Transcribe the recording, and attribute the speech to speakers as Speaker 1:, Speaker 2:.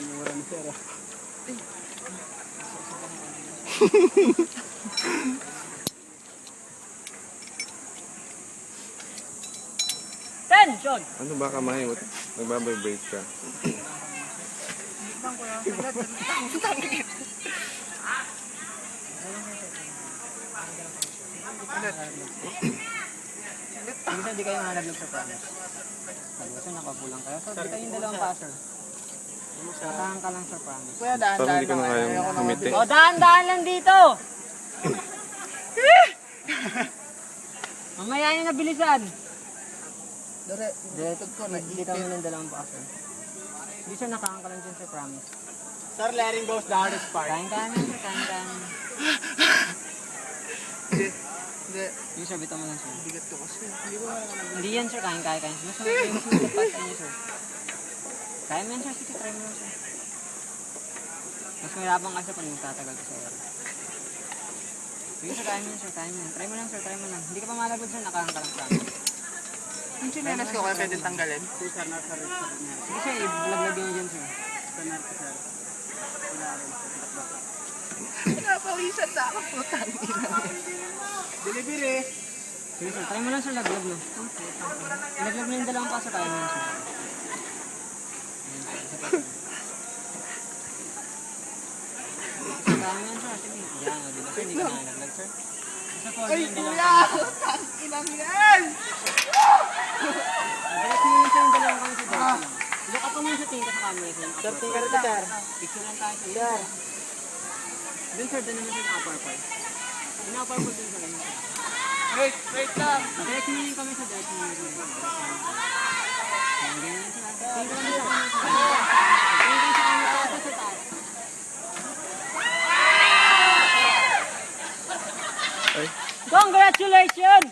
Speaker 1: Mura ni sir.
Speaker 2: Tension!
Speaker 3: Ano ba kamay mo? Nagbabibrate ka.
Speaker 2: Minsan di kayo nalaglag sa promise. Kasi nakapulang kayo. So, di kayong dalawang passer. Natahan ka lang sa promise.
Speaker 1: Kuya,
Speaker 3: Parang
Speaker 1: daan-daan
Speaker 3: hindi ko na
Speaker 1: lang.
Speaker 3: kayang humiti.
Speaker 2: O, daan-daan lang dito! Mamaya yung nabilisan.
Speaker 1: Diretod ko na
Speaker 2: Dito mo ng dalawang passer. Hindi siya nakahan ka lang dyan sa promise.
Speaker 1: Sir, letting goes the hardest part.
Speaker 2: Kain-kain lang, kain-kain.
Speaker 1: Hindi.
Speaker 2: Yung sir, bitaw mo lang sir.
Speaker 1: Bigat ko kasi. Hindi ko
Speaker 2: Hindi yan sir, kain-kain. Mas maganda pa sa inyo sir. Kaya mo yan sir, sige, try mo lang sir. Mas mahirapang kasi pag magtatagal ka sir. Sige sir, kaya mo yan sir, kaya mo yan. Try mo lang sir, try mo lang. Hindi ka pa malagod sir, nakahan ka lang sa amin.
Speaker 1: yung chinelas ko kaya pwede tanggalin?
Speaker 2: Sige sir, i-vlog nyo dyan sir.
Speaker 1: Pinapawisan na ako. Putang ina. Delivery.
Speaker 2: Sige sir, try mo lang sir, laglag no. Ilaglag mo yung dalawang paso, kaya mo yan sir. Kaya mo yan sir, sige. Yan, di ba sir, hindi ka nalaglag sir. Isa po,
Speaker 1: Ay,
Speaker 2: yung dalawang
Speaker 1: kuya!
Speaker 2: paso.
Speaker 1: Putang inang yan!
Speaker 2: Direct mo yun sir, yung dalawang paso sir. Look up mo yun sa tingin ka sa camera sir.
Speaker 1: Sir, tingin ka sir.
Speaker 2: Picture lang tayo sir. Dun sir, dun naman sir yung upper part. Yung upper part dun sir.
Speaker 1: Wait lang.
Speaker 2: Direct mo yun kami sa direct mo yun. Ganyan sir. Tingin ka lang sa camera sir. Tingin ka sa camera tapos sa taas.
Speaker 3: Ay.
Speaker 2: Congratulations!